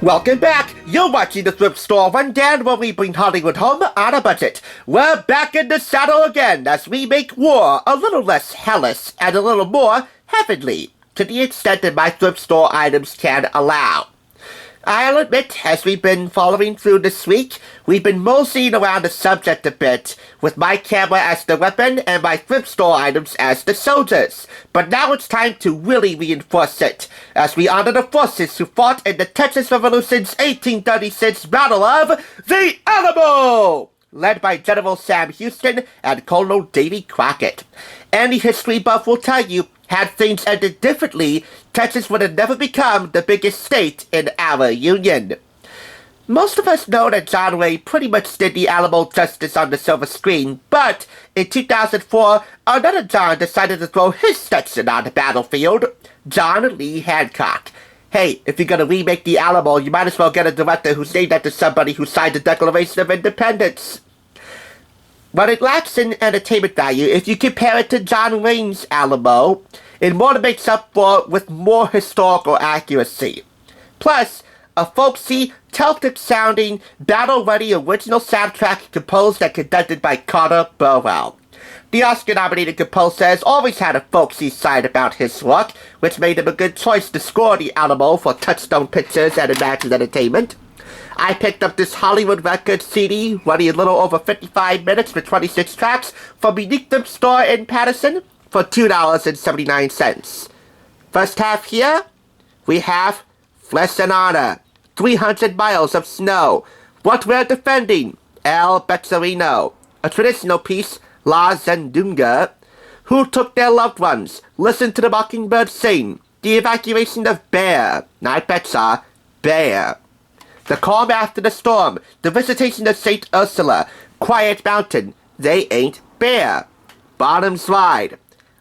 Welcome back! You're watching the Thrift Store Rundown, where we bring Hollywood home on a budget. We're back in the saddle again as we make war a little less hellish and a little more heavenly, to the extent that my thrift store items can allow. I'll admit, as we've been following through this week, we've been moseying around the subject a bit, with my camera as the weapon and my thrift store items as the soldiers. But now it's time to really reinforce it, as we honor the forces who fought in the Texas Revolution's 1836 Battle of the Alamo, led by General Sam Houston and Colonel Davy Crockett. Any history buff will tell you, had things ended differently, Texas would have never become the biggest state in our union. Most of us know that John Lee pretty much did the Alamo justice on the silver screen, but in 2004, another John decided to throw his Stetson on the battlefield, John Lee Hancock. Hey, if you're gonna remake the Alamo, you might as well get a director who's named after somebody who signed the Declaration of Independence. But it lacks in entertainment value if you compare it to John Wayne's Alamo, it more than makes up for with more historical accuracy. Plus, a folksy, Celtic-sounding, battle-ready original soundtrack composed and conducted by Carter Burwell. The Oscar-nominated composer has always had a folksy side about his work, which made him a good choice to score the Alamo for Touchstone Pictures and Imagine Entertainment. I picked up this Hollywood Records CD, running a little over 55 minutes for 26 tracks, from the Thrift Store in Patterson for $2.79. First half here, we have Flesh and Honor, 300 Miles of Snow, What We're Defending, El Bezzarino, a traditional piece, La Zendunga, Who Took Their Loved Ones, Listen to the Mockingbird Sing, The Evacuation of Bear, not Betsa, Bear. The Calm After the Storm, The Visitation of St. Ursula, Quiet Mountain, They Ain't Bear, Bottoms Ride.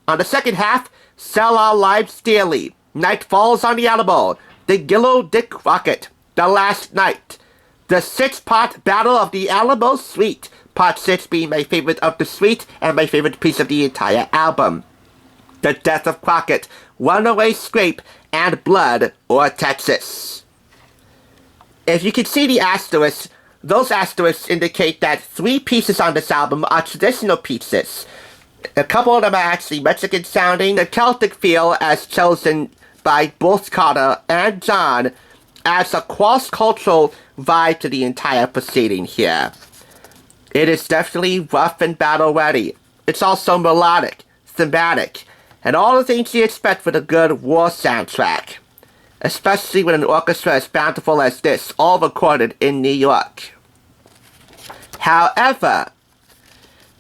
On the second half, Sell Our Lives Dearly, Night Falls on the Alamo, The Gillow Dick Crockett, The Last Night, The 6-part Battle of the Alamo Suite, Part 6 being my favorite of the suite and my favorite piece of the entire album. The Death of Crockett, Runaway Scrape, and Blood or Texas. If you can see the asterisks, those asterisks indicate that 3 pieces on this album are traditional pieces. A couple of them are actually Mexican sounding. The Celtic feel, as chosen by both Carter and John, adds a cross-cultural vibe to the entire proceeding here. It is definitely rough and battle-ready. It's also melodic, thematic, and all the things you expect with a good war soundtrack. Especially with an orchestra as bountiful as this, all recorded in New York. However,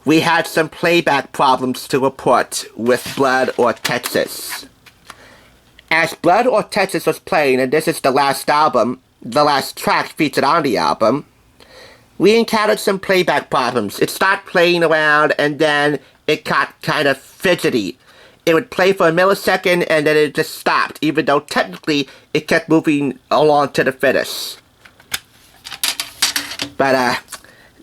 we had some playback problems to report with Blood or Texas. As Blood or Texas was playing, and this is the last track featured on the album, we encountered some playback problems. It started playing around, and then it got kind of fidgety. It would play for a millisecond, and then it just stopped, even though technically it kept moving along to the finish. But,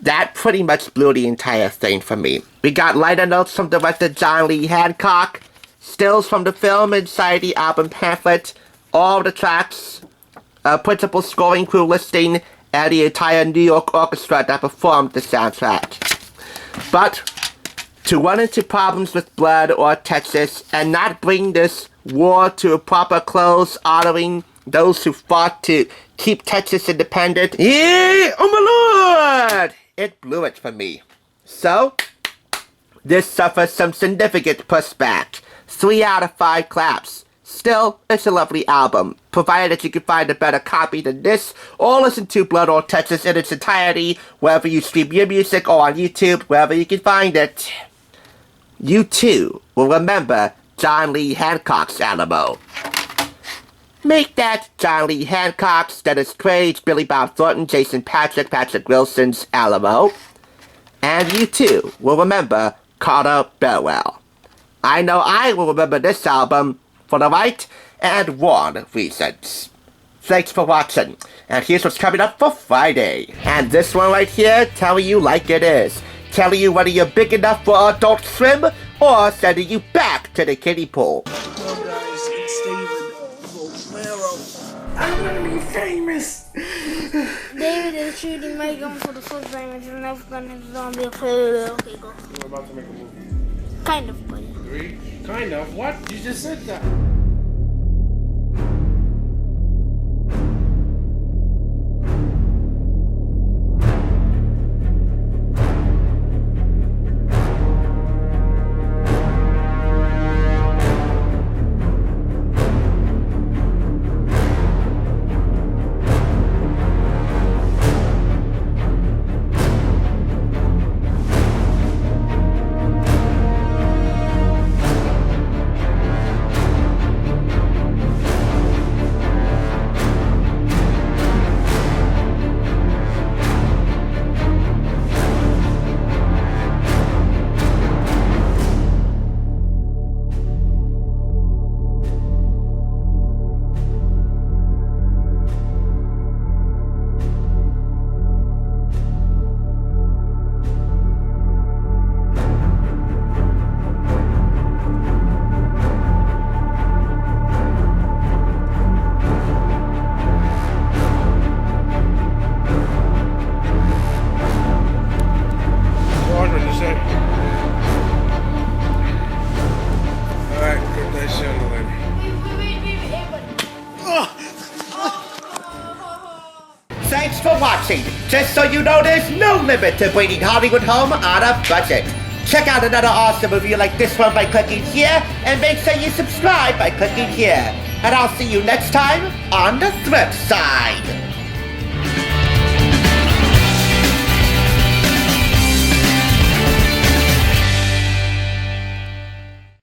that pretty much blew the entire thing for me. We got liner notes from director John Lee Hancock, stills from the film inside the album pamphlet, all the tracks, principal scoring crew listing, and the entire New York orchestra that performed the soundtrack. But to run into problems with Blood or Texas and not bring this war to a proper close, honoring those who fought to keep Texas independent, oh my lord! It blew it for me. So, this suffers some significant pushback. 3 out of 5 claps. Still, it's a lovely album, provided that you can find a better copy than this, or listen to Blood or Texas in its entirety, wherever you stream your music, or on YouTube, wherever you can find it. You too will remember John Lee Hancock's Alamo. Make that John Lee Hancock's, Dennis Quaid, Billy Bob Thornton, Jason Patrick Wilson's Alamo. And you too will remember Carter Burwell. I know I will remember this album for the right and wrong reasons. Thanks for watching, and here's what's coming up for Friday. And this one right here, telling you like it is. Telling you whether you're big enough for Adult Swim, or sending you back to the kiddie pool. Hello guys, it's Steven. I'm gonna be famous. David is shooting my gun for the first time and the Nerf gun is zombie. Okay, go. We're about to make a movie. Kind of, but yeah. 3? Kind of. What? You just said that. Thanks for watching. Just so you know, there's no limit to bringing Hollywood home on a budget. Check out another awesome movie like this one by clicking here, and make sure you subscribe by clicking here. And I'll see you next time on the Thrift Side.